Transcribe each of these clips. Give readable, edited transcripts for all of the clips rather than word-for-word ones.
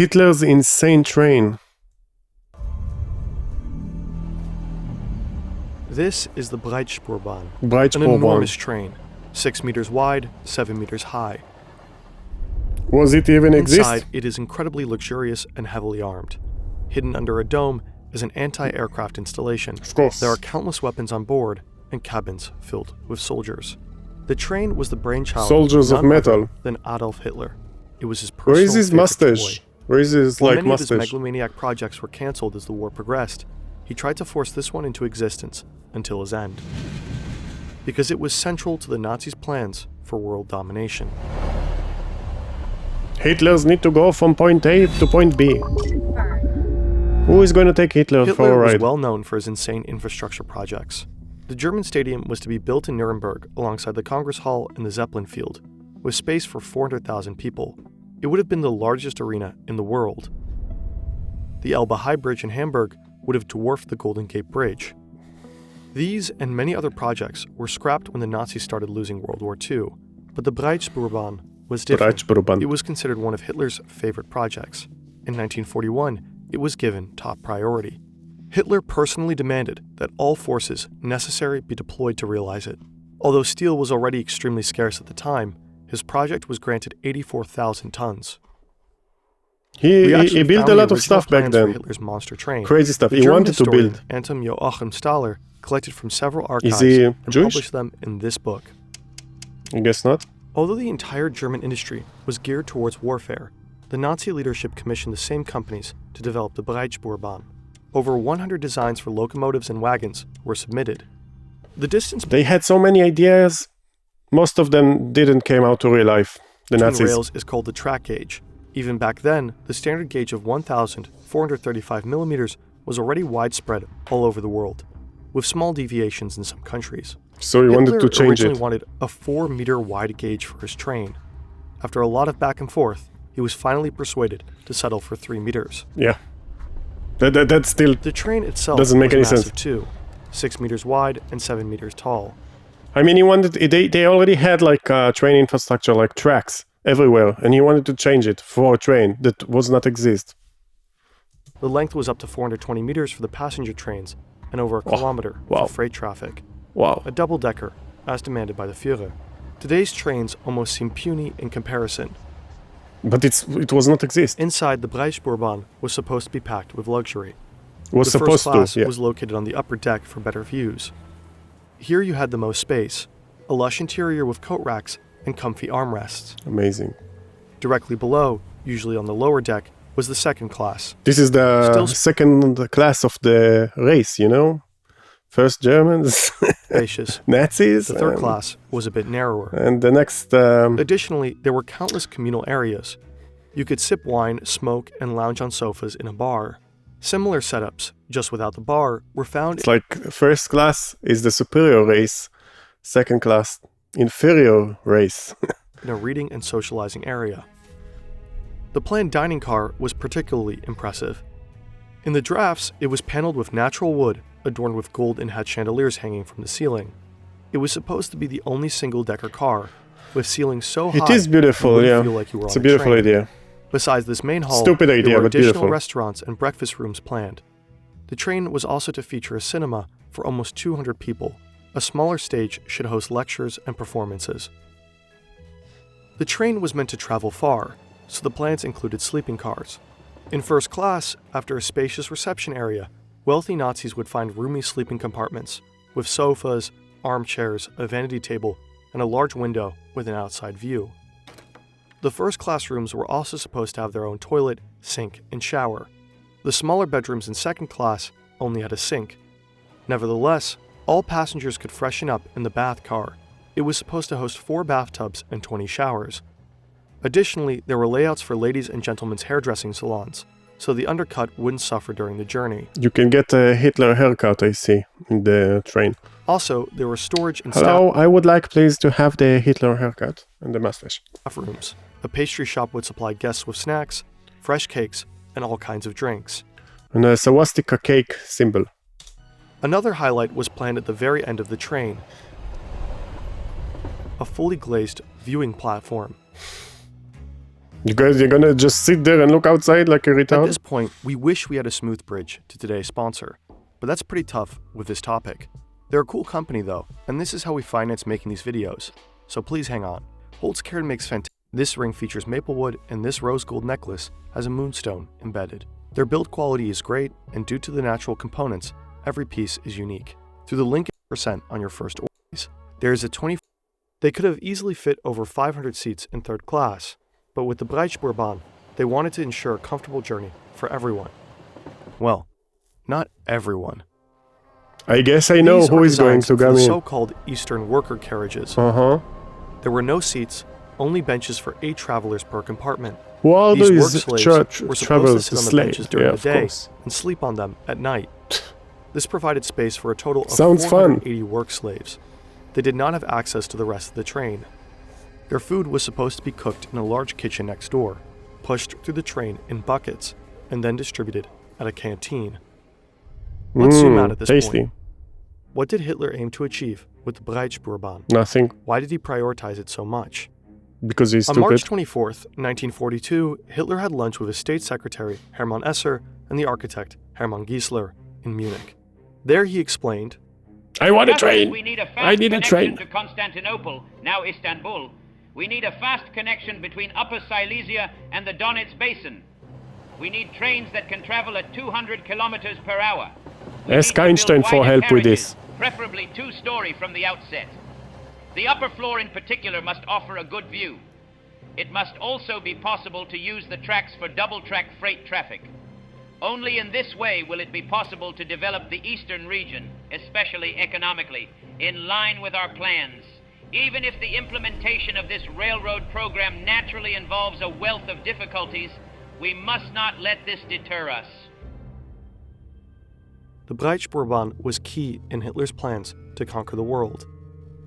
Hitler's insane train. This is the Breitspurbahn, an Breitspurbahn. enormous train, 6 meters wide, 7 meters high. Was it even exist? Inside, it is incredibly luxurious and heavily armed. Hidden under a dome is an anti-aircraft installation. Of course. There are countless weapons on board and cabins filled with soldiers. The train was the brainchild Soldiers of none metal. other than Adolf Hitler. It was his Where personal is his favorite mustache? toy. Where is his While like many of his mustache? megalomaniac projects were cancelled as the war progressed, he tried to force this one into existence until his end, because it was central to the Nazis' plans for world domination. Hitlers need to go from point A to point B. Who is going to take Hitler for a Hitler was ride? well known for his insane infrastructure projects. The German stadium was to be built in Nuremberg alongside the Congress Hall and the Zeppelin Field, with space for 400,000 people. It would have been the largest arena in the world. The Elbe High Bridge in Hamburg would have dwarfed the Golden Gate Bridge. These and many other projects were scrapped when the Nazis started losing World War II, but the Breitspurbahn was different. Breitspurbahn. It was considered one of Hitler's favorite projects. In 1941, it was given top priority. Hitler personally demanded that all forces necessary be deployed to realize it. Although steel was already extremely scarce at the time, his project was granted 84,000 tons. We He actually built found a the lot of original stuff back plans for then. Hitler's monster train. Crazy stuff. The He German wanted to historian build. Anton Joachim Stahler collected from several archives he and Jewish? published them in this book. I guess not. Although the entire German industry was geared towards warfare, the Nazi leadership commissioned the same companies to develop the Breitspurbahn. Over 100 designs for locomotives and wagons were submitted. The distance They had so many ideas. Most of them didn't came out to real life. The between Nazis. rails is called the track gauge. Even back then, the standard gauge of 1,435 millimeters was already widespread all over the world, with small deviations in some countries. So he wanted to Hitler change originally it. wanted a 4-meter wide gauge for his train. After a lot of back and forth, he was finally persuaded to settle for 3 meters. Yeah. That still. The train itself Doesn't make was any massive too, 6 meters wide and 7 meters tall. I mean, he wanted. They already had like train infrastructure, like tracks everywhere, and he wanted to change it for a train that was not exist. The length was up to 420 meters for the passenger trains and over a kilometer wow. for freight traffic. Wow. A double-decker, as demanded by the Führer. Today's trains almost seem puny in comparison. But it was not exist. Inside, the Breitspurbahn was supposed to be packed with luxury. It was The first supposed class to. Yeah. was located on the upper deck for better views. Here you had the most space, a lush interior with coat racks and comfy armrests. Amazing. Directly below, usually on the lower deck, was the second class. This is the Still- second class of the race, you know? First Germans, Spacious. Nazis, The third and- class was a bit narrower. and the next. Additionally, there were countless communal areas. You could sip wine, smoke, and lounge on sofas in a bar. Similar setups, just without the bar, were found It's like first class is the superior race, second class inferior race. in a reading and socializing area. The planned dining car was particularly impressive. In the drafts, it was paneled with natural wood, adorned with gold and had chandeliers hanging from the ceiling. It was supposed to be the only single-decker car, with ceilings so high It is beautiful, you wouldn't yeah. feel like you were It's on a beautiful train. idea. Besides this main hall, Stupid idea, there were but additional beautiful. restaurants and breakfast rooms planned. The train was also to feature a cinema for almost 200 people. A smaller stage should host lectures and performances. The train was meant to travel far, so the plans included sleeping cars. In first class, after a spacious reception area, wealthy Nazis would find roomy sleeping compartments, with sofas, armchairs, a vanity table, and a large window with an outside view. The first class rooms were also supposed to have their own toilet, sink, and shower. The smaller bedrooms in second class only had a sink. Nevertheless, all passengers could freshen up in the bath car. It was supposed to host 4 bathtubs and 20 showers. Additionally, there were layouts for ladies' and gentlemen's hairdressing salons, so the undercut wouldn't suffer during the journey. You can get a Hitler haircut, I see, in the train. Also, there were storage and Hello, I would like please to have the Hitler haircut and the mustache. staff rooms. A pastry shop would supply guests with snacks, fresh cakes, and all kinds of drinks. And a swastika cake symbol. Another highlight was planned at the very end of the train. A fully glazed viewing platform. You guys, you're gonna just sit there and look outside like a At retard? this point, we wish we had a smooth bridge to today's sponsor, but that's pretty tough with this topic. They're a cool company though, and this is how we finance making these videos. So please hang on. Holzkern makes fantastic. This ring features maple wood, and this rose gold necklace has a moonstone embedded. Their build quality is great, and due to the natural components, every piece is unique. Through the link % on your first orders, there is a 20. They could have easily fit over 500 seats in third class, but with the Breitspoorbahn, they wanted to ensure a comfortable journey for everyone. Well, not everyone. I guess I know These who are is going designs to for come the in. so-called Eastern worker carriages. Uh-huh. There were no seats, only benches for 8 travelers per compartment. Why These do work these slaves church were supposed travel to to sit on the slave? benches during Yeah, the of day course. and sleep on them at night. This provided space for a total of Sounds fun. 480 work slaves. They did not have access to the rest of the train. Their food was supposed to be cooked in a large kitchen next door, pushed through the train in buckets, and then distributed at a canteen. Let's zoom out at this tasty. point. What did Hitler aim to achieve with the Breitspoorbahn? Nothing. Why did he prioritize it so much? Because he's On stupid. March 24th, 1942, Hitler had lunch with his state secretary, Hermann Esser, and the architect, Hermann Giesler, in Munich. There he explained, I want a Just as train. we need a fast I need a connection train. to Constantinople, now Istanbul. We need a fast connection between Upper Silesia and the Donets Basin. We need trains that can travel at 200 kilometers per hour. We Ask need to build Einstein for wider help with carriages, this. preferably 2-story from the outset. The upper floor in particular must offer a good view. It must also be possible to use the tracks for double-track freight traffic. Only in this way will it be possible to develop the eastern region, especially economically, in line with our plans. Even if the implementation of this railroad program naturally involves a wealth of difficulties, we must not let this deter us. the Breitspoorbahn was key in Hitler's plans to conquer the world.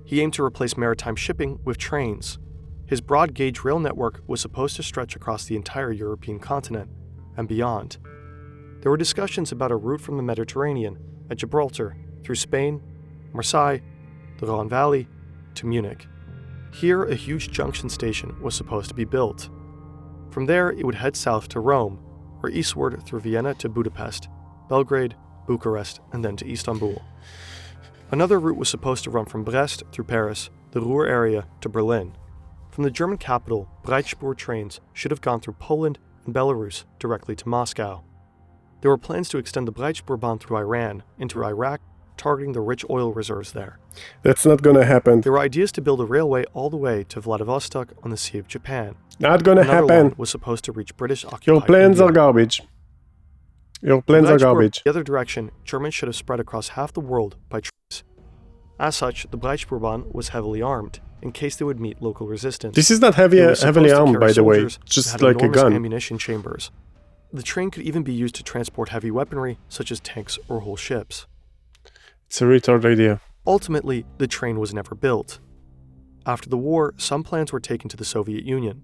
He aimed to replace maritime shipping with trains. His broad-gauge rail network was supposed to stretch across the entire European continent and beyond. There were discussions about a route from the Mediterranean at Gibraltar through Spain, Marseille, the Rhone Valley, to Munich. Here, a huge junction station was supposed to be built. From there, it would head south to Rome, or eastward through Vienna to Budapest, Belgrade, Bucharest, and then to Istanbul. Another route was supposed to run from Brest through Paris, the Ruhr area, to Berlin. From the German capital, Breitspoor trains should have gone through Poland and Belarus directly to Moscow. There were plans to extend the Breitspoorbahn through Iran into Iraq, targeting the rich oil reserves there. That's not gonna happen. There were ideas to build a railway all the way to Vladivostok on the Sea of Japan. Not gonna Another happen. one was supposed to reach British-occupied Your plans India. are garbage. Your plans are Breitspoor, garbage. The other direction, Germans should have spread across half the world by trains. As such, the Breitspoorbahn was heavily armed in case they would meet local resistance. This is not It was supposed heavily to armed, carry by the way. soldiers that Just had like a enormous gun. ammunition chambers. The train could even be used to transport heavy weaponry, such as tanks or whole ships. It's a retard idea. Ultimately, the train was never built. After the war, some plans were taken to the Soviet Union.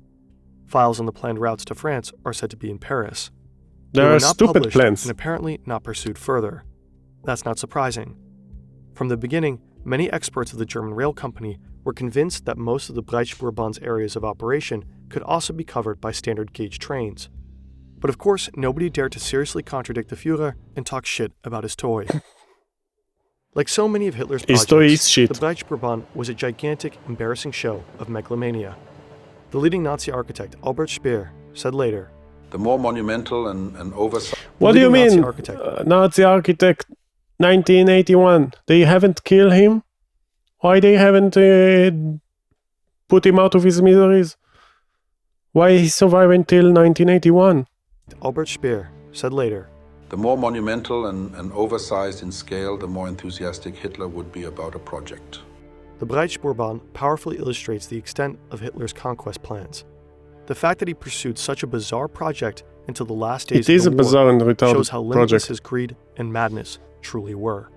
Files on the planned routes to France are said to be in Paris. They There were are not stupid published plans. and apparently not pursued further. That's not surprising. From the beginning, many experts of the German rail company were convinced that most of the Breitspoorbahns areas of operation could also be covered by standard gauge trains. But of course, nobody dared to seriously contradict the Führer and talk shit about his toy. Like so many of Hitler's His projects, toy is shit. the Breitspoorbahn was a gigantic, embarrassing show of megalomania. The leading Nazi architect, Albert Speer, said later, The more monumental and oversized. What do you leading Nazi mean? architect. Nazi architect 1981. They haven't killed him? Why they haven't put him out of his miseries? Why he survived until 1981? Albert Speer said later, The more monumental and oversized in scale, the more enthusiastic Hitler would be about a project. the Breitspoorbahn powerfully illustrates the extent of Hitler's conquest plans. The fact that he pursued such a bizarre project until the last days It is a of the war bizarre and shows how retarded limitless project. his greed and madness truly were.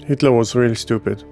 Hitler was really stupid.